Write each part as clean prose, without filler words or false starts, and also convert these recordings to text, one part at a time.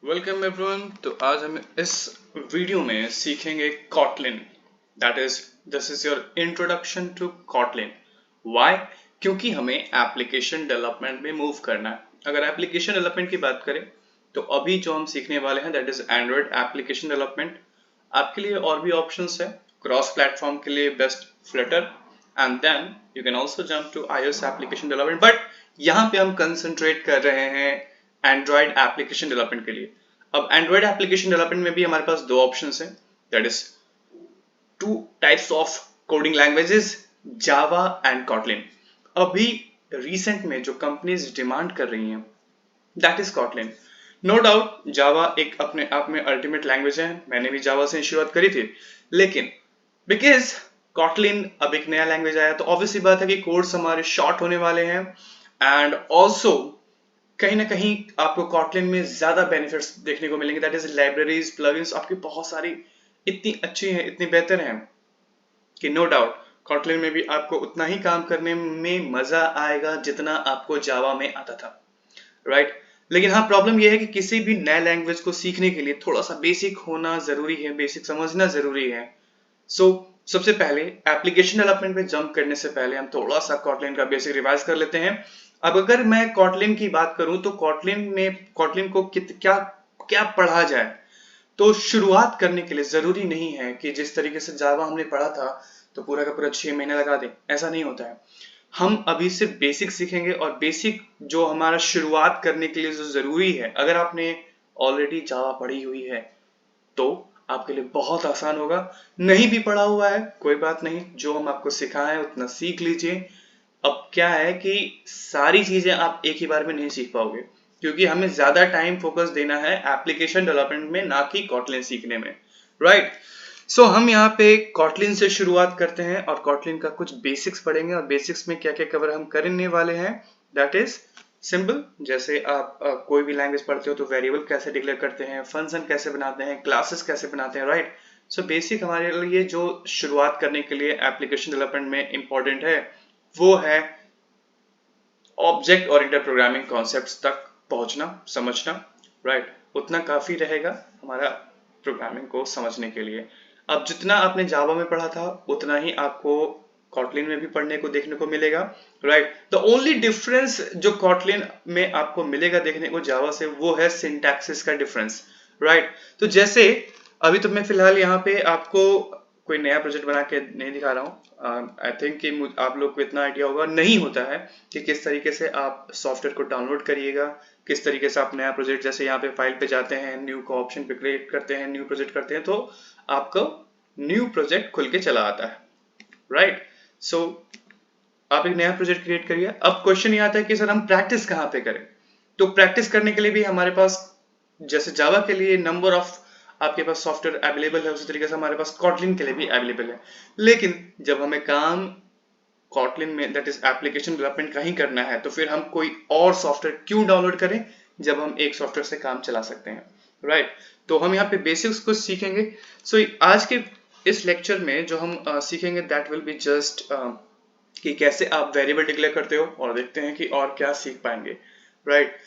Welcome everyone. तो आज हम इस वीडियो में सीखेंगे Kotlin. That is this is your introduction to Kotlin. Why? क्योंकि हमें एप्लीकेशन डेवलपमेंट में मूव करना है। अगर एप्लीकेशन डेवलपमेंट की बात करें तो अभी जो हम सीखने वाले हैं that is Android application development. आपके लिए और भी ऑप्शंस है। क्रॉस प्लेटफॉर्म के लिए best Flutter and then you can also jump to iOS application development, but यहाँ पे हम कंसंट्रेट कर रहे हैं एंड्रॉइड एप्लीकेशन डेवलपमेंट के लिए। अब एंड्रॉइड एप्लीकेशन डेवलपमेंट में भी हमारे पास दो ऑप्शंस हैं, that is two types of coding languages, Java and Kotlin. अभी रिसेंट में जो कंपनीज डिमांड कर रही हैं that is Kotlin. No doubt Java एक अपने आप में अल्टीमेट लैंग्वेज है, मैंने भी जावा से शुरुआत करी थी, लेकिन बिकॉज कॉटलिन अब एक नया लैंग्वेज आया तो ऑब्वियसली बात है कि कोड्स हमारे शॉर्ट होने वाले हैं एंड ऑल्सो कहीं ना कहीं आपको कॉटलिन में ज्यादा बेनिफिट्स देखने को मिलेंगे। दैट इज लाइब्रेरीज प्लगइन्स आपकी बहुत सारी इतनी अच्छी हैं, इतनी बेहतर हैं कि नो डाउट कॉटलिन में भी आपको उतना ही काम करने में मजा आएगा जितना आपको जावा में आता था, राइट? लेकिन हाँ, प्रॉब्लम यह है कि किसी भी नए लैंग्वेज को सीखने के लिए थोड़ा सा बेसिक होना जरूरी है, बेसिक समझना जरूरी है। सबसे पहले एप्लीकेशन डेवलपमेंट पे जंप करने से पहले हम थोड़ा सा कॉटलिन का बेसिक रिवाइज कर लेते हैं। अब अगर मैं कॉटलिन की बात करूं तो कॉटलिन को क्या क्या पढ़ा जाए, तो शुरुआत करने के लिए जरूरी नहीं है कि जिस तरीके से जावा हमने पढ़ा था तो पूरा का पूरा 6 महीने लगा दें, ऐसा नहीं होता है। हम अभी से बेसिक सीखेंगे और बेसिक जो हमारा शुरुआत करने के लिए जो जरूरी है, अगर आपने ऑलरेडी जावा पढ़ी हुई है तो आपके लिए बहुत आसान होगा। नहीं भी पढ़ा हुआ है कोई बात नहीं, जो हम आपको सिखाएं उतना सीख लीजिए। अब क्या है कि सारी चीजें आप एक ही बार में नहीं सीख पाओगे, क्योंकि हमें ज्यादा टाइम फोकस देना है एप्लीकेशन डेवलपमेंट में, ना कि कॉटलिन सीखने में, राइट? हम यहाँ पे कॉटलिन से शुरुआत करते हैं और कॉटलिन का कुछ बेसिक्स पढ़ेंगे और बेसिक्स में क्या क्या कवर हम करने वाले हैं दैट इज सिंपल। जैसे आप कोई भी लैंग्वेज पढ़ते हो तो वेरिएबल कैसे डिक्लेयर करते हैं, फंक्शन कैसे बनाते हैं, क्लासेस कैसे बनाते हैं, राइट? बेसिक हमारे लिए जो शुरुआत करने के लिए एप्लीकेशन डेवलपमेंट में इंपॉर्टेंट है वो है ऑब्जेक्ट ओरिएंटेड प्रोग्रामिंग कॉन्सेप्ट्स तक पहुंचना, समझना, राइट? उतना काफी रहेगा हमारा प्रोग्रामिंग को समझने के लिए। अब जितना आपने जावा में पढ़ा था उतना ही आपको कॉटलिन में भी पढ़ने को देखने को मिलेगा, राइट? द ओनली डिफरेंस जो कॉटलिन में आपको मिलेगा देखने को जावा से वो है सिंटैक्सिस का डिफरेंस, राइट? तो जैसे अभी तो मैं फिलहाल यहाँ पे आपको कोई नया प्रोजेक्ट बना के नहीं दिखा रहा हूँ। आई थिंक कि आप लोग को इतना आइडिया होगा, नहीं होता है कि किस तरीके से आप सॉफ्टवेयर को डाउनलोड करिएगा, किस तरीके से आप नया प्रोजेक्ट, जैसे यहाँ पे फाइल पे जाते हैं, न्यू को ऑप्शन पे क्लिक करते हैं, न्यू प्रोजेक्ट करते हैं तो आपको न्यू प्रोजेक्ट खुल के चला आता है, राइट? आप एक नया प्रोजेक्ट क्रिएट करिए। अब क्वेश्चन ये आता है कि सर हम प्रैक्टिस कहाँ पे करें? तो प्रैक्टिस करने के लिए भी हमारे पास, जैसे जावा के लिए नंबर ऑफ आपके पास सॉफ्टवेयर अवेलेबल है, उसी तरीके से हमारे पास कॉटलिन के लिए भी अवेलेबल है। लेकिन जब हमें काम कॉटलिन में दैट इज एप्लीकेशन डेवलपमेंट का ही करना है तो फिर हम कोई और सॉफ्टवेयर क्यों डाउनलोड करें जब हम एक सॉफ्टवेयर से काम चला सकते हैं, राइट? तो हम यहाँ पे बेसिक्स कुछ सीखेंगे। आज के इस लेक्चर में जो हम सीखेंगे दैट विल बी जस्ट कि कैसे आप वेरिएबल डिक्लेयर करते हो, और देखते हैं कि और क्या सीख पाएंगे, राइट?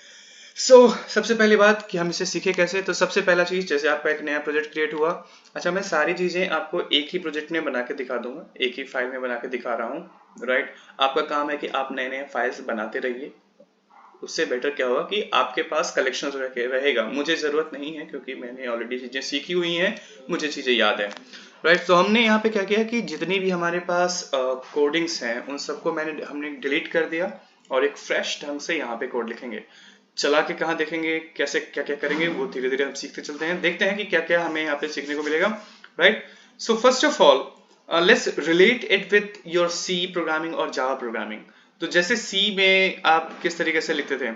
सबसे पहली बात कि हम इसे सीखे कैसे, तो सबसे पहला चीज, जैसे आपका एक नया प्रोजेक्ट क्रिएट हुआ, अच्छा मैं सारी चीजें आपको एक ही प्रोजेक्ट में बना के दिखा दूंगा, एक ही फाइल में बना के दिखा रहा हूँ, राइट? आपका काम है कि आप नए नए फाइल्स बनाते रहिए। उससे बेटर क्या होगा कि आपके पास कलेक्शन रहेगा। मुझे जरूरत नहीं है क्योंकि मैंने ऑलरेडी चीजें सीखी हुई हैं, मुझे चीजें याद है, राइट? तो हमने यहाँ पे क्या किया कि जितनी भी हमारे पास कोडिंग्स हैं उन सबको हमने डिलीट कर दिया और एक फ्रेश ढंग से यहाँ पे कोड लिखेंगे। चला के कहाँ देखेंगे, कैसे क्या क्या करेंगे, वो धीरे धीरे हम सीखते चलते हैं, देखते हैं कि क्या क्या हमें यहाँ पे सीखने को मिलेगा, right? First of all let's relate it with your C programming और जावा प्रोग्रामिंग। तो जैसे सी में आप किस तरीके से लिखते थे,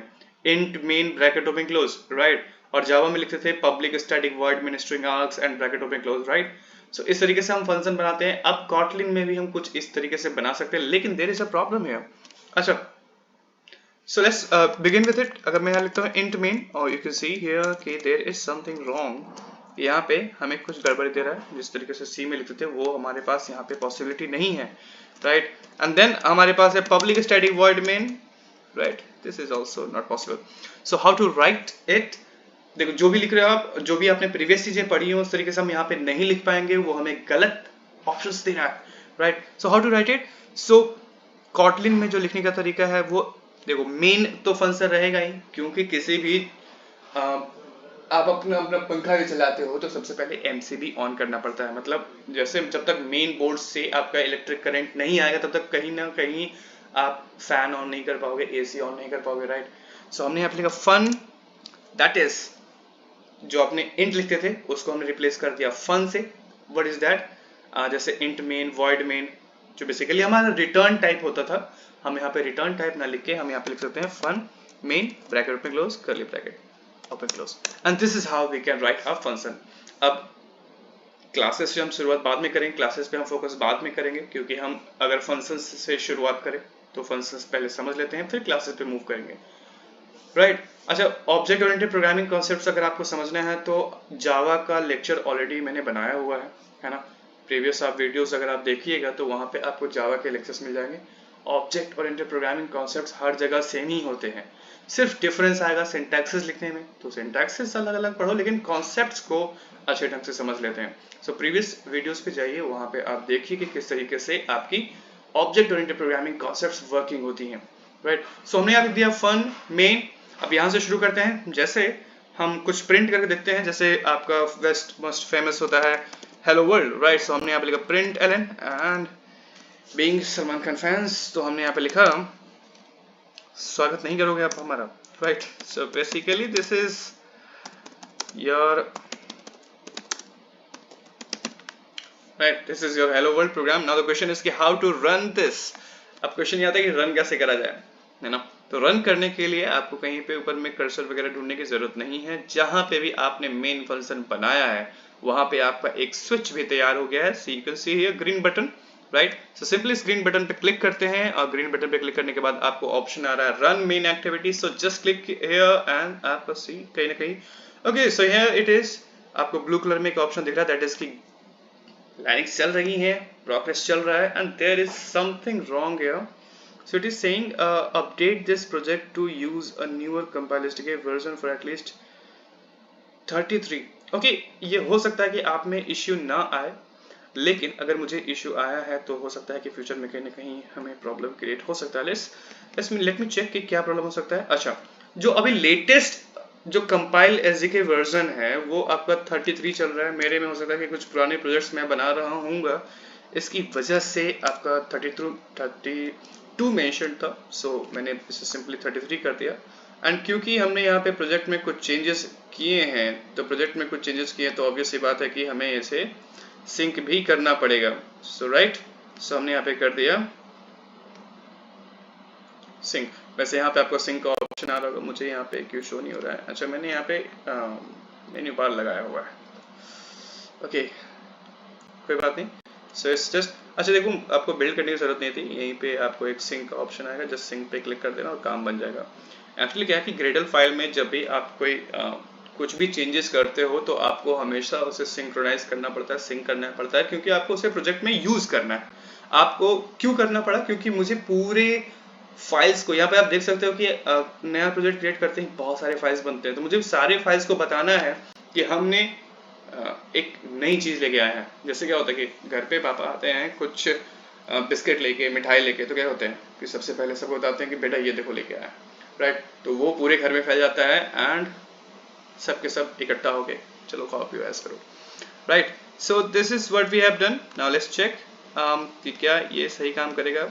int main bracket open close, right? और जावा में लिखते थे public static void main string arcs and bracket open close, right? इस तरीके से हम फंक्शन बनाते हैं। अब कॉटलिन में भी हम कुछ इस तरीके से बना सकते हैं, लेकिन देयर इज अ प्रॉब्लम है। अच्छा, let's begin with it। अगर मैं यहाँ लिखता हूँ int main और you can see here कि there is something wrong, यहाँ पे हमें कुछ गड़बड़ी दे रहा है। जिस तरीके से C में लिखते थे वो हमारे पास यहाँ पे पॉसिबिलिटी नहीं है, राइट? एंड देन हमारे पास है public static void main, right? This is also not possible. So how to write it? देखो जो भी लिख रहे हो आप, जो भी आपने प्रीवियस चीजें पढ़ी हो उस तरीके से हम यहाँ पे नहीं लिख पाएंगे, वो हमें गलत ऑप्शंस दे रहा है, right. So how to write it? So Kotlin में जो लिखने का तरीका है वो देखो, मेन तो फंक्शन रहेगा ही, क्योंकि किसी भी आप अपना अपना पंखा भी चलाते हो तो सबसे पहले एमसीबी ऑन करना पड़ता है। मतलब जैसे जब तक मेन बोर्ड से आपका इलेक्ट्रिक करंट नहीं आएगा तब तक कहीं ना कहीं आप फैन ऑन नहीं कर पाओगे, एसी ऑन नहीं कर पाओगे, राइट। सो हमने यहाँ पे लिखा फन, दैट इज जो आपने इंट लिखते थे उसको हमने रिप्लेस कर दिया फन से। What is that? जैसे इंट मेन, वॉइड मेन, जो बेसिकली हमारा रिटर्न टाइप होता था, हम यहाँ पे रिटर्न टाइप ना लिख के हम यहाँ पे लिख सकते हैं fun main bracket open close curly bracket open close, and this is how we can write a function. अब क्लासेस से हम शुरुआत बाद में करेंगे, क्लासेस पे हम फोकस बाद में करेंगे, क्योंकि हम अगर फंक्शन से शुरुआत करें तो फंक्शंस पहले समझ लेते हैं, फिर क्लासेस पे मूव करेंगे, राइट। अच्छा, ऑब्जेक्ट ओरिएंटेड प्रोग्रामिंग कॉन्सेप्ट्स अगर आपको समझना है तो जावा का लेक्चर ऑलरेडी मैंने बनाया हुआ है ना। प्रीवियस आप वीडियोस अगर आप देखिएगा तो वहाँ पे आपको जावा के लेक्चर्स मिल जाएंगे। ऑब्जेक्ट ओरिएंटेड प्रोग्रामिंग कॉन्सेप्ट्स हर जगह सेम ही होते हैं, सिर्फ डिफरेंस आएगा सिंटैक्सेस लिखने में, तो सिंटैक्सेस अलग अलग पढ़ो लेकिन कॉन्सेप्ट्स को अच्छे ढंग से समझ लेते हैं। सो प्रीवियस वीडियोस पे जाइए, वहाँ पे आप देखिए कि किस तरीके से आपकी object oriented programming concepts working होती हैं, राइट। सो हमने यहाँ पे दिया फन मेन। अब यहाँ से शुरू करते हैं, जैसे हम कुछ प्रिंट करके देखते हैं, जैसे आपका वेस्ट मोस्ट फेमस होता है हेलो वर्ल्ड, राइट। सो हमने यहाँ पे लिखा println and being Salman Khan fans, तो हमने यहाँ पे लिखा स्वागत नहीं करोगे आप हमारा, right. So basically this is your right, this is your hello world program. Now the question is कि हाउ टू रन दिस। अब क्वेश्चन ये आता है कि रन कैसे करा जाए, है ना। तो रन करने के लिए आपको कहीं पे ऊपर में कर्सर वगैरह ढूंढने की जरूरत नहीं है, जहां पे भी आपने मेन फंक्शन बनाया है वहां पे आपका एक स्विच भी तैयार हो गया है। See you can see here green button, right. So simply इस ग्रीन बटन पे क्लिक करते हैं और ग्रीन बटन पे क्लिक करने के बाद आपको ऑप्शन आ रहा है run main activity. So just click here and आपको सी कहीं ना कहीं okay, so here it is, आपको ब्लू कलर में एक ऑप्शन दिख रहा है, दैट इज की लाइन्स चल रही हैं, प्रोग्रेस चल रहा है, and there is something wrong here. So it is saying update this project to use a newer compiled version for at least 33. Okay, ये हो सकता है कि आप में इश्यू ना आए, लेकिन अगर मुझे इश्यू आया है तो हो सकता है कि फ्यूचर में कहीं ना कहीं हमें प्रॉब्लम क्रिएट हो सकता है। लेट मी चेक कि क्या प्रॉब्लम हो सकता है। अच्छा, जो अभी लेटेस्ट जो कंपाइल एसडीके वर्जन है वो आपका 33 चल रहा है। मेरे में हो सकता है कि कुछ पुराने प्रोजेक्ट्स मैं बना रहा हूँगा, इसकी वजह से आपका 32 मेंशन था, सो मैंने इसे सिंपली 33 कर दिया। एंड क्योंकि हमने यहाँ पे प्रोजेक्ट में कुछ चेंजेस किए हैं, तो प्रोजेक्ट में कुछ चेंजेस किए हैं तो ऑब्वियस सी बात है कि हमें इसे सिंक भी करना पड़ेगा। सो राइट, सो हमने यहाँ पे कर दिया सिंक। वैसे यहाँ पे आपको सिंक का ऑप्शन आ रहा होगा, मुझे यहाँ पे क्यों शो नहीं हो रहा है। अच्छा, मैंने यहाँ पे मेन्यू बार लगाया हुआ है, ओके कोई बात नहीं। सो इट्स जस्ट, अच्छा देखो आपको बिल्ड करने की जरूरत नहीं थी, यहीं पे आपको एक सिंक का ऑप्शन आएगा, जस्ट सिंक पे क्लिक कर देना और काम बन जाएगा। एक्चुअली क्या है कि ग्रेडल फाइल में जब भी आप कोई कुछ भी चेंजेस करते हो तो आपको हमेशा उसे सिंक्रोनाइज करना पड़ता है, सिंक करना पड़ता है, क्योंकि आपको उसे प्रोजेक्ट में यूज करना है। आपको क्यों करना पड़ा? क्योंकि मुझे पूरे फाइल्स को, यहाँ पे आप देख सकते हो कि नया प्रोजेक्ट क्रिएट करते ही बहुत सारे फाइल्स बनते हैं, तो मुझे सारे फाइल्स को बताना है कि हमने एक नई चीज लेके आए हैं। जैसे क्या होता है कि घर पे पापा आते हैं कुछ बिस्किट लेके, मिठाई लेके, तो क्या होते हैं कि सबसे पहले सबको बताते हैं कि बेटा ये देखो लेके आया, राइट। तो वो पूरे घर में फैल जाता है एंड सबके सब इकट्ठा हो गए, चलो खाओ पियो ऐसा करो, right. So this is what we have done. Now let's check कि क्या ये सही काम करेगा।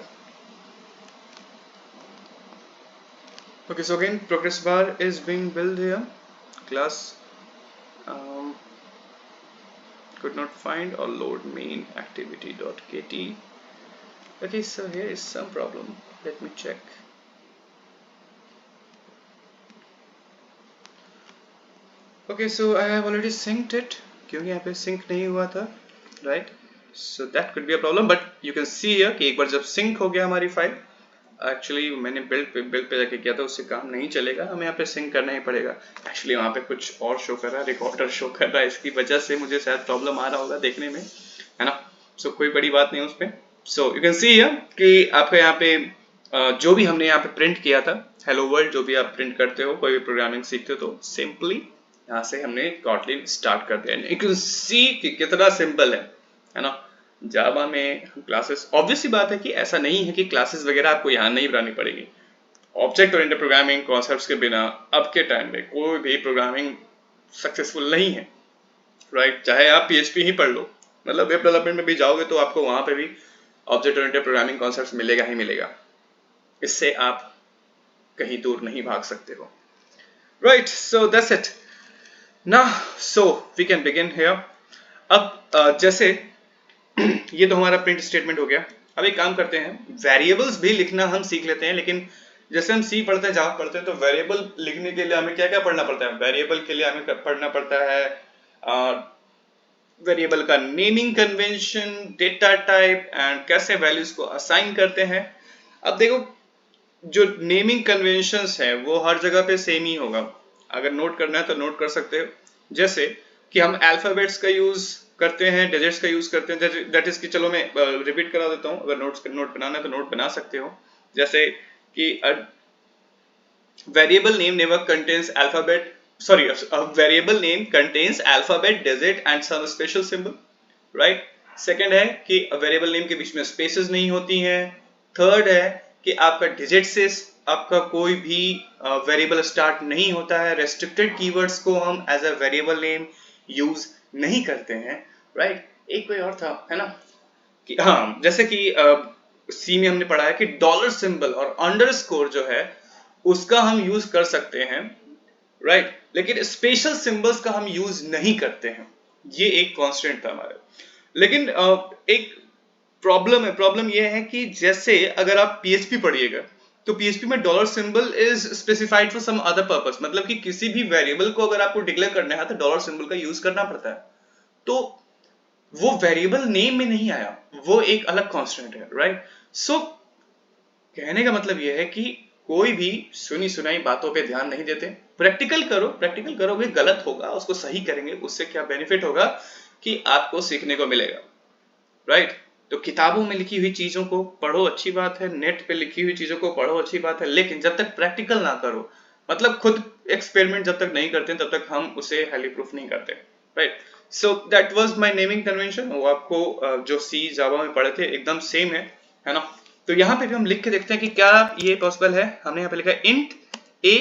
Okay, so again progress bar is being built here. Class could not find or load main activity.kt. Okay, so here is some problem. Let me check. Okay, so I have already synced it, क्योंकि यहाँ पे sync नहीं हुआ था, right? So that could be a problem, but you can see here कि एक बार जब sync हो गया हमारी फाइल, एक्चुअली मैंने बिल्ड पे जाके किया था, उससे काम नहीं चलेगा, हमें यहाँ पे सिंक करना ही पड़ेगा। एक्चुअली वहाँ पे कुछ और शो कर रहा है, रिकॉर्डर शो कर रहा है, इसकी वजह से मुझे शायद प्रॉब्लम आ रहा होगा देखने में, है ना। सो कोई बड़ी बात नहीं उस पर। So you can see here कि आपका यहाँ पे जो भी हमने यहाँ पे प्रिंट किया था हेलो वर्ल्ड, जो भी आप प्रिंट करते हो कोई भी प्रोग्रामिंग सीखते हो तो सिंपली यहाँ से हमने कॉटलिन स्टार्ट कर दिया। यू कैन सी कि कितना सिंपल है ना। जावा में हम क्लासेस, ऑब्वियसली बात है कि ऐसा नहीं है कि क्लासेस वगैरह आपको यहाँ नहीं बनानी पड़ेगी। ऑब्जेक्ट ओरिएंटेड प्रोग्रामिंग कॉन्सेप्ट्स के बिना अब के टाइम में कोई भी प्रोग्रामिंग सक्सेसफुल नहीं है, राइट। चाहे आप PHP ही पढ़ लो, मतलब वेब डेवलपमेंट में भी जाओगे तो आपको वहां पे भी ऑब्जेक्ट ओरिएंटेड प्रोग्रामिंग कॉन्सेप्ट्स मिलेगा ही मिलेगा। इससे आप कहीं दूर नहीं भाग सकते हो, राइट। सो दैट्स इट ना, so we can begin here. अब जैसे ये तो हमारा प्रिंट स्टेटमेंट हो गया। अब एक काम करते हैं, वेरिएबल्स भी लिखना हम सीख लेते हैं। लेकिन जैसे हम सी पढ़ते हैं, जावा पढ़ते हैं, तो वेरिएबल लिखने के लिए हमें क्या क्या पढ़ना पड़ता है? वेरिएबल के लिए हमें पढ़ना पड़ता है वेरिएबल का naming convention, data type and कैसे वैल्यूज को असाइन करते हैं। अब देखो, जो नेमिंग कन्वेंशंस है वो हर जगह पे सेम ही होगा। अगर नोट करना है तो नोट कर सकते हो। जैसे कि हम अल्फाबेट्स का यूज करते हैं, डिजिट्स का यूज करते हैं। दैट इज कि चलो मैं रिपीट करा देता हूँ, अगर नोट बनाना है तो नोट बना सकते हो। जैसे कि variable name never contains alphabet, sorry, a variable name contains alphabet, digit and some special symbol, right? Second है कि वेरिएबल नेम के बीच में स्पेसेस नहीं होती हैं। थर्ड है कि आपका डिजिट से आपका कोई भी वेरिएबल स्टार्ट नहीं होता है। रेस्ट्रिक्टेड कीवर्ड्स को हम as a variable name use नहीं करते हैं, राइट। एक कोई और था, है ना, कि हाँ, जैसे कि सी में हमने पढ़ा है कि डॉलर सिंबल और अंडरस्कोर जो है उसका हम यूज कर सकते हैं, राइट। लेकिन स्पेशल सिंबल्स का हम यूज नहीं करते हैं। ये एक कांस्टेंट था हमारे। लेकिन एक प्रॉब्लम ये है कि जैसे अगर आप PHP पढ़िएगा तो PHP में dollar symbol is specified for some other purpose, मतलब कि किसी भी वेरिएबल को अगर आपको डिक्लेयर करना है तो डॉलर सिंबल का यूज करना पड़ता है। तो वो वेरिएबल नेम में नहीं आया, वो एक अलग कांस्टेंट है, राइट। सो कहने का मतलब ये है कि कोई भी सुनी सुनाई बातों पे ध्यान नहीं देते। प्रैक्टिकल करो, प्रैक्टिकल करोगे गलत होगा उसको सही करेंगे, उससे क्या बेनिफिट होगा कि आपको सीखने को मिलेगा, राइट। तो किताबों में लिखी हुई चीजों को पढ़ो, अच्छी बात है, नेट पे लिखी हुई चीजों को पढ़ो, अच्छी बात है, लेकिन जब तक प्रैक्टिकल ना करो, मतलब खुद एक्सपेरिमेंट जब तक नहीं करते तब तक हम उसे हाईली प्रूफ नहीं करते, right. So that was my naming convention. वो आपको जो सी जावा में पढ़े थे एकदम सेम है ना। तो यहाँ पे भी हम लिख के देखते हैं कि क्या ये पॉसिबल है। हमने यहाँ पे लिखा है int a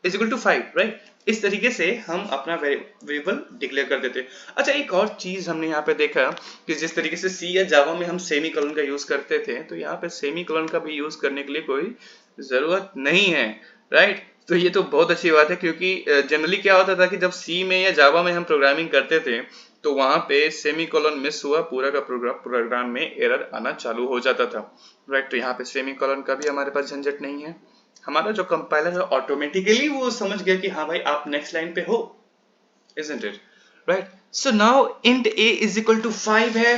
is equal to 5, right. इस तरीके से हम अपना वेरिएबल डिक्लेयर कर देते हैं। अच्छा, एक और चीज हमने यहाँ पे देखा कि जिस तरीके से सी या जावा में हम सेमी कोलन का यूज करते थे, तो यहाँ पे सेमी कोलन का भी यूज करने के लिए कोई जरूरत नहीं है, राइट। तो ये तो बहुत अच्छी बात है, क्योंकि जनरली क्या होता था कि जब सी में या जावा में हम प्रोग्रामिंग करते थे तो वहां पे सेमी कोलन मिस हुआ, पूरा का प्रोग्राम में एरर आना चालू हो जाता था, राइट। तो यहाँ पे सेमी कोलन का भी हमारे पास झंझट नहीं है। हमारा जो कंपाइलर है ऑटोमेटिकली वो समझ गया कि हाँ भाई आप नेक्स्ट लाइन पे हो, isn't it, right? So now int a is equal to 5 है।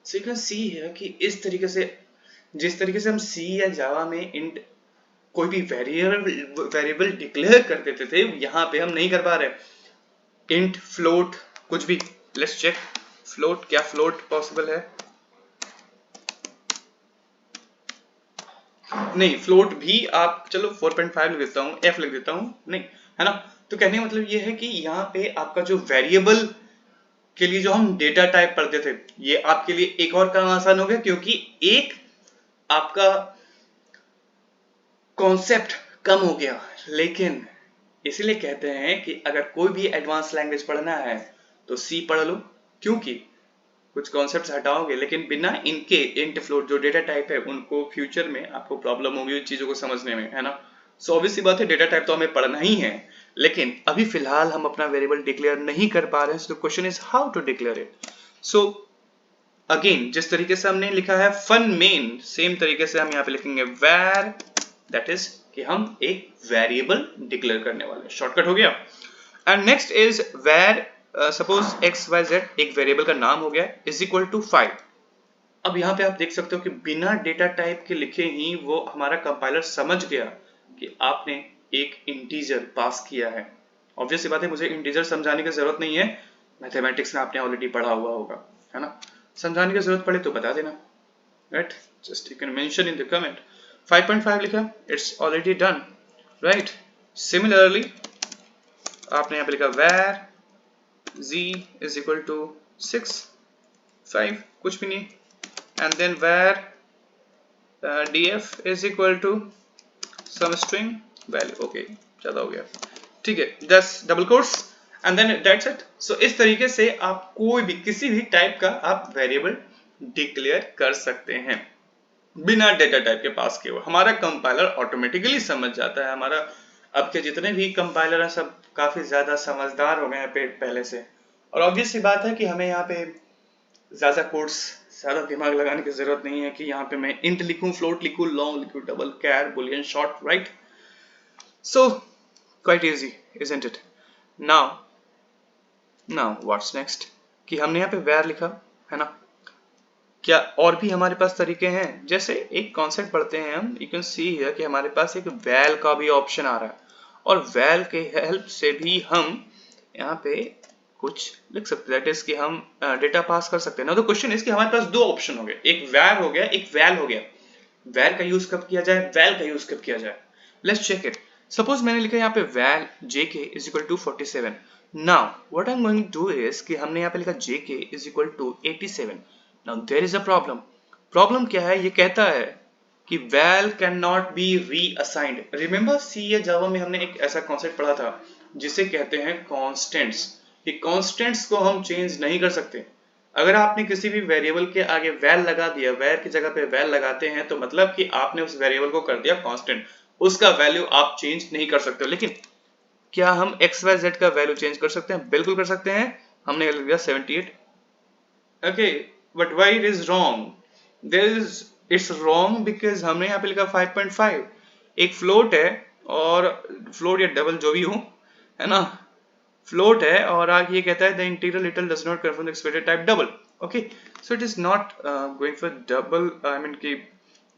So you can see here कि इस तरीके से, जिस तरीके से हम C या जावा में int कोई भी वेरिएबल डिक्लेयर कर देते थे, यहाँ पे हम नहीं कर पा रहे। int, float, कुछ भी। लेट्स चेक float, क्या float पॉसिबल है? नहीं, फ्लोट भी आप चलो 4.5 लिख देता हूँ, f लिख देता हूँ, नहीं, है ना। तो कहने का मतलब ये है कि यहाँ पे आपका जो वेरिएबल के लिए जो हम डेटा टाइप पढ़ते थे, ये आपके लिए एक और काम आसान हो गया, क्योंकि एक आपका कॉन्सेप्ट कम हो गया। लेकिन इसीलिए कहते हैं कि अगर कोई भी एडवांस लैंग्वेज पढ़ना है तो सी पढ़ लो, क्योंकि कुछ कॉन्सेप्ट्स हटाओगे, लेकिन बिना इनके इंट फ्लोट जो डेटा टाइप है उनको फ्यूचर में आपको प्रॉब्लम होगी उन चीजों को समझने में, है ना। सो ऑब्वियस सी बात है, डेटा टाइप तो हमें पढ़ना ही है, लेकिन अभी फिलहाल हम अपना वेरिएबल डिक्लेयर नहीं कर पा रहे हैं। So question is how to declare it. So again जिस तरीके से हमने लिखा है फन मेन, सेम तरीके से हम यहाँ पे लिखेंगे where, दैट इज कि हम एक वेरिएबल डिक्लेयर करने वाले, शॉर्टकट हो गया। And next is where suppose XYZ एक वेरिएबल का नाम हो गया, इज इक्वल टू 5। अब यहाँ पे आप देख सकते हो कि बिना डेटा टाइप के लिखे ही वो हमारा कंपाइलर समझ गया कि आपने एक इंटीजर पास किया है। ऑब्वियस बात है, मुझे इंटीजर समझाने की जरूरत नहीं है, मैथमेटिक्स में आपने ऑलरेडी पढ़ा हुआ होगा, है ना। समझाने की जरूरत पड़े तो बता देना, right. Just you can mention in the comment. 5.5 लिखा, it's already done, right. Similarly आपने यहाँ पे लिखा where z is equal to 6 5 कुछ भी नहीं, and then where df is equal to some string value. Okay ज्यादा हो गया, ठीक है, just double quotes and then that's it. So इस तरीके से आप कोई भी किसी भी टाइप का आप वेरिएबल डिक्लेयर कर सकते हैं बिना डेटा टाइप के पास किए हुए. हमारा कंपाइलर ऑटोमेटिकली समझ जाता है. हमारा अब के जितने भी कंपाइलर हैं सब काफी ज्यादा समझदार हो गए हैं पहले से, और ऑब्वियस सी बात है कि हमें यहाँ पे ज्यादा कोड्स ज्यादा दिमाग लगाने की जरूरत नहीं है कि यहाँ पे मैं इंट लिखूं, फ्लोट लिखूं, लॉन्ग लिखूं, double, char, boolean, short, right. So quite easy isn't it. Now what's next कि हमने यहाँ पे where लिखा है ना, क्या और भी हमारे पास तरीके हैं. जैसे एक कॉन्सेप्ट पढ़ते हैं हम, यू कैन सी हियर कि हमारे पास एक वैल का भी ऑप्शन आ रहा है, और वैल के हेल्प से भी हम यहाँ पे कुछ लिख सकते हैं. दैट इज कि हम डेटा पास कर सकते हैं. ना तो क्वेश्चन इज कि हमारे पास दो ऑप्शन हो गए, एक वैर हो गया, एक वैल हो गया. वैर का यूज कब किया जाए, वैल का यूज कब किया जाए, लेट्स चेक इट. सपोज मैंने लिखा यहाँ पे val jk is equal to 47. Now what I am going to do is कि हमने यहाँ पे लिखा jk is equal to 87. Now there is a problem. Problem क्या है, ये कहता है कि val can not be reassigned. Remember C या जावा में हमने एक ऐसा कॉन्सेप्ट पढ़ा था जिसे कहते हैं कॉन्स्टेंट्स. कि कॉन्स्टेंट्स को हम चेंज नहीं कर सकते. अगर आपने किसी भी वेरिएबल के आगे वैल लगा दिया, वैर की जगह पे वैल लगाते हैं, तो मतलब कि आपने उस वेरिएबल को कर दिया कांस्टेंट. उसका वैल्यू आप चेंज नहीं कर सकते. लेकिन क्या हम एक्स वाई जेड का वैल्यू चेंज कर सकते हैं? बिल्कुल कर सकते हैं. हमने लिख दिया 78. Okay, but why it is wrong? There is it's wrong because हमने यहाँ पे लिखा 5.5. एक फ्लोट है, और फ्लोट या डबल जो भी हो, है ना, फ्लोट है, और आगे ये कहता है the integral little does not confirm the expected type double. Okay, so it is not going for double. I mean की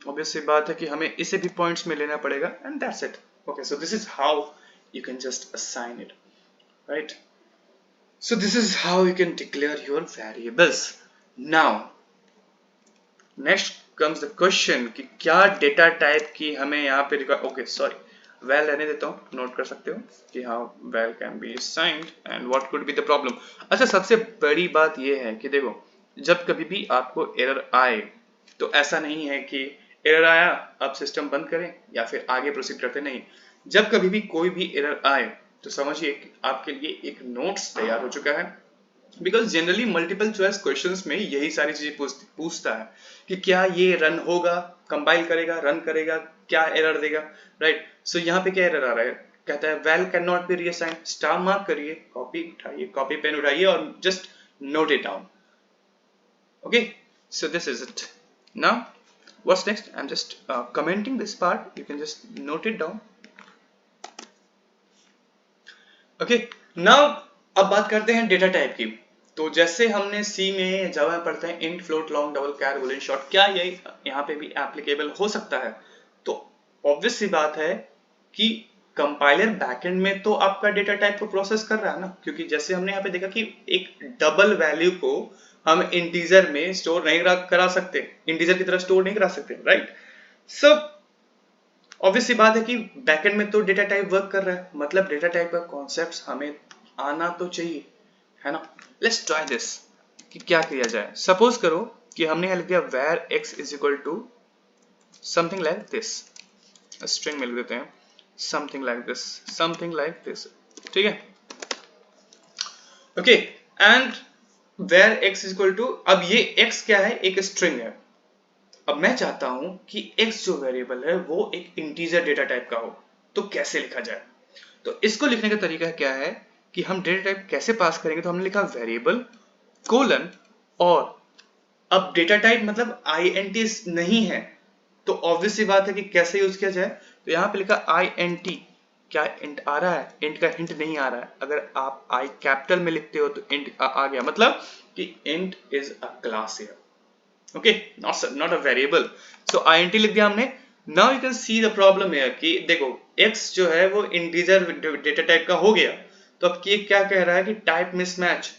ऑब्वियस सी बात है कि हमें इसे भी पॉइंट्स में लेना पड़ेगा, and that's it. Okay, so this is how you can just assign it, right. So this is how you can declare your variables. Now next comes the question कि क्या डेटा टाइप की हमें यहाँ पे okay sorry, well रहने देता हूँ, note कर सकते हो कि हाँ val can be assigned and what could be the problem. अच्छा, सबसे बड़ी बात ये है कि देखो, जब कभी भी आपको एरर आए तो ऐसा नहीं है कि एरर आया अब सिस्टम बंद करें या फिर आगे प्रोसीड करते. नहीं, जब कभी भी कोई भी एरर आए तो समझिए कि आपके लिए एक नोट्स तैयार हो चुका है. Because generally multiple choice questions में यही सारी चीजें पूछता है कि क्या ये रन होगा, कंपाइल करेगा, रन करेगा, क्या एरर देगा, राइट. सो यहाँ पे क्या एरर आ रहा है, कहता है val can not be reassigned. Star mark करिए, कॉपी उठाइए, कॉपी पेन उठाइए और just note it down. Okay, so this is it. Now what's next? I'm just commenting this part. You can just note it down. Okay, now अब बात करते हैं data type की. तो जैसे हमने सी में जावा में पढ़ते हैं int, float, long, double, char, boolean, short, क्या ये यहाँ पे भी एप्लीकेबल हो सकता है? तो ऑब्वियस सी बात है कि कंपाइलर बैकएंड में तो आपका डेटा टाइप को प्रोसेस कर रहा है ना, क्योंकि जैसे हमने यहाँ पे देखा कि एक डबल वैल्यू को हम इंटीजर में स्टोर नहीं करा सकते, इंटीजर की तरह स्टोर नहीं करा सकते, राइट. सो ऑब्वियस सी बात है कि बैकएंड में तो डेटा टाइप वर्क कर रहा है, मतलब डेटा टाइप का कॉन्सेप्ट्स हमें आना तो चाहिए, है ना. लेट्स ट्राई दिस कि क्या किया जाए. सपोज करो कि हमने यहाँ लिख दिया where x is equal to something like this. String में लिख देते हैं something like this, ठीक है. Okay, and where x is equal to, अब ये x क्या है, एक स्ट्रिंग है. अब मैं चाहता हूं कि x जो वेरिएबल है वो एक इंटीजर डेटा टाइप का हो, तो कैसे लिखा जाए? तो इसको लिखने का तरीका क्या है कि हम डेटा टाइप कैसे पास करेंगे. तो हमने लिखा वेरिएबल कोलन, और अब डेटा टाइप मतलब int नहीं है, तो ऑब्वियस सी बात है कि कैसे यूज किया जाए. तो यहाँ पे लिखा int. क्या इंट आ रहा है? इंट का हिंट नहीं आ रहा है. अगर आप आई कैपिटल में लिखते हो तो इंट आ गया, मतलब कि int is a class here. Okay, not a variable. So int लिख दिया हमने. Now you can see the problem here कि देखो x जो है वो इंटीजर डेटा टाइप का हो गया, तो अब ये क्या कह रहा है कि टाइप मिसमैच,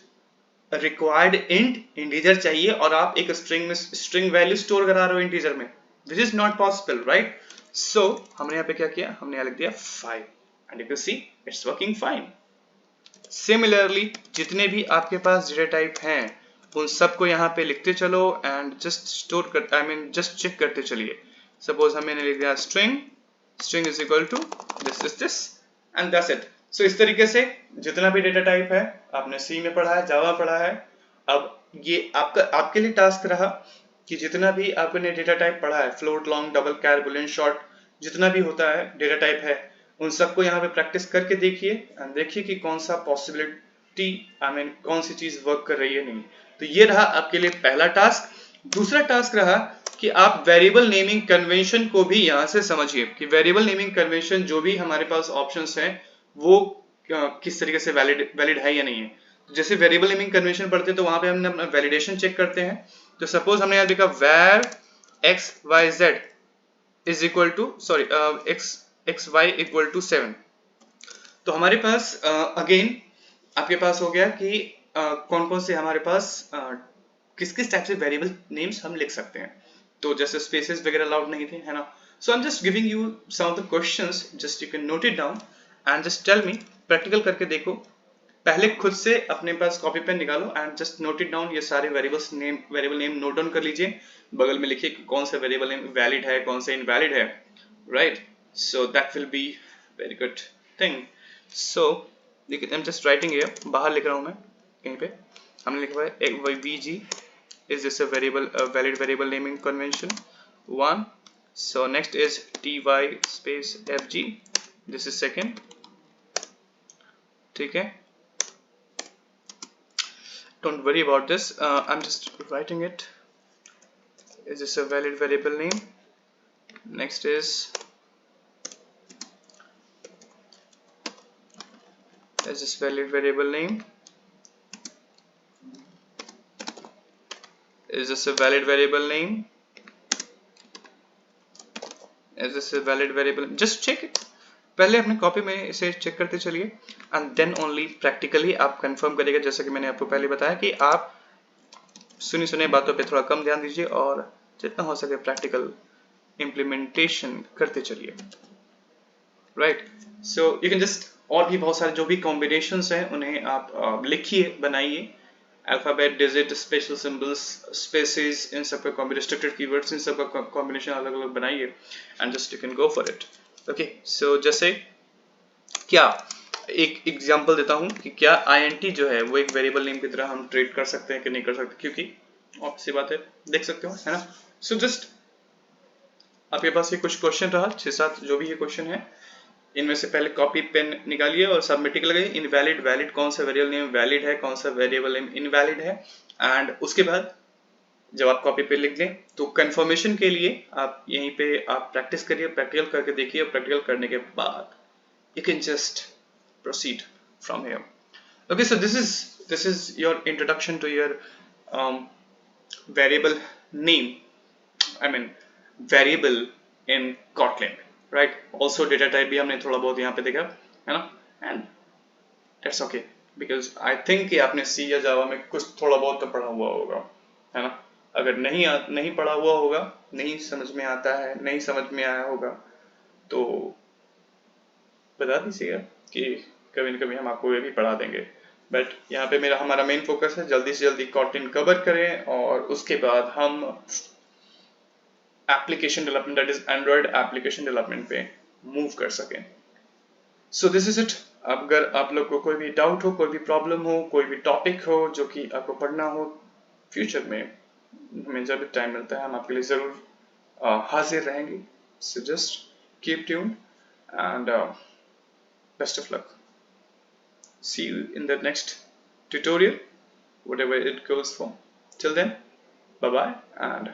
रिक्वायर्ड इंटीजर चाहिए और आप एक स्ट्रिंग वैल्यू स्टोर करा रहे हो इंटीजर में. This is not possible, right. So हमने यहाँ पे क्या किया, हमने यहाँ लिख दिया 5, and you can see it's working fine. Similarly जितने भी आपके पास डेटा टाइप हैं उन सबको यहाँ पे लिखते चलो एंड जस्ट स्टोर कर जस्ट चेक करते चलिए। सपोज हमने लिख दिया string, string is equal to this and that's it. So इस तरीके से जितना भी डेटा टाइप है आपने सी में पढ़ा है, जावा पढ़ा है। अब ये आपके लिए टास्क रहा कि जितना भी आपने डेटा टाइप पढ़ा है, float, long, double, char, boolean, short, जितना भी होता है डेटा टाइप है, उन सबको यहाँ पे प्रैक्टिस करके देखिए एंड देखिए कि कौन सा पॉसिबिलिटी कौन सी चीज वर्क कर रही है नहीं। तो ये रहा आपके लिए पहला टास्क। दूसरा टास्क रहा कि आप वेरिएबल नेमिंग कन्वेंशन को भी यहाँ से समझिए कि वेरिएबल नेमिंग कन्वेंशन जो भी हमारे पास ऑप्शंस हैं वो किस तरीके से वैलिड है या नहीं है। तो जैसे वेरिएबल नेमिंग कन्वेंशन पढ़ते हैं तो वहां पे हमने अपना वैलिडेशन चेक करते हैं। तो सपोज हमने यहाँ लिखा where x y z is equal to x y equal to 7। तो हमारे पास अगेन आपके पास हो गया कि कौन कौन से हमारे पास किस किस टाइप से वेरिएबल नेम्स हम लिख सकते हैं। तो जैसे स्पेसेस वगैरह अलाउड नहीं थे, है ना। So I am just giving you some of the questions, just you can note it down and just tell me, practical करके देखो। पहले खुद से अपने पास कॉपी पेन निकालो and just note it down. ये सारे वेरिएबल नेम नोट डाउन कर लीजिए। बगल में लिखिए कौन सा वेरिएबल नेम वैलिड है, कौन सा इनवैलिड है, right. So that will be very good thing. So देखिए I am just writing here, बाहर लिख रहा हूं मैं कहीं पे। हमने लिखा है VG is this a valid variable naming convention 1। so next is ty space fg, this is second, ठीक है। don't worry about this, I'm just writing it, is this a valid variable name। next is this valid variable name, is this a valid variable name, is this a valid variable, just check it। पहले अपने copy में इसे check करते चलिए and then only practically आप confirm करिएगा। जैसा कि मैंने आपको पहले बताया कि आप सुनी सुनी बातों पे थोड़ा कम ध्यान दीजिए और जितना हो सके प्रैक्टिकल इम्प्लीमेंटेशन करते चलिए, right. So you can just, और भी बहुत सारे जो भी कॉम्बिनेशंस हैं उन्हें आप लिखिए, बनाइए। Alphabet, digit, special symbols, spaces, इन सब का कॉम्बिनेशन, रिस्ट्रिक्टेड कीवर्ड्स, इन सब का कॉम्बिनेशन अलग अलग बनाइए and just you can go for it. Okay, so जैसे क्या एक एग्जांपल देता हूं कि क्या INT जो है वो एक वेरिएबल नेम की तरह हम ट्रीट कर सकते हैं कि नहीं कर सकते, क्योंकि ऑब्वियस सी बात है, देख सकते हो, है ना। सो जस्ट आपके पास ये कुछ क्वेश्चन रहा, 6-7 जो भी ये क्वेश्चन है, इनमें से पहले कॉपी पेन निकालिए और सबमिट लगाइए। इनवैलिड, वैलिड, कौन सा वेरिएबल नेम वैलिड है, कौन सा वेरिएबल नेम इनवैलिड है। एंड उसके बाद जब आप कॉपी पे लिख दें तो कंफर्मेशन के लिए आप यहीं पे आप प्रैक्टिस करिए, प्रैक्टिकल करके देखिए। प्रैक्टिकल करने के बाद you can just proceed from here। okay, so this is your introduction to your variable name, variable in Kotlin, right। also data type भी हमने थोड़ा बहुत यहाँ पे देखा, है ना। and that's okay because I think कि आपने C या Java में कुछ थोड़ा बहुत तो पढ़ा हुआ होगा, है ना। अगर नहीं पढ़ा हुआ होगा, नहीं समझ में आता है, नहीं समझ में आया होगा तो बता दीजिएगा कि कभी न कभी हम आपको ये भी पढ़ा देंगे। बट यहाँ पे हमारा मेन फोकस है जल्दी से जल्दी Kotlin कवर करें और उसके बाद हम application development, that is Android application development पे मूव कर सकें। सो दिस इज इट। अगर आप लोग को कोई भी डाउट हो, कोई भी प्रॉब्लम हो, कोई भी टॉपिक हो जो कि आपको पढ़ना हो फ्यूचर में, हमें जब भी टाइम मिलता है हम आपके लिए जरूर हाजिर रहेंगे। So just keep tuned and best of luck. See you in the next tutorial, whatever it goes for. Till then, bye bye and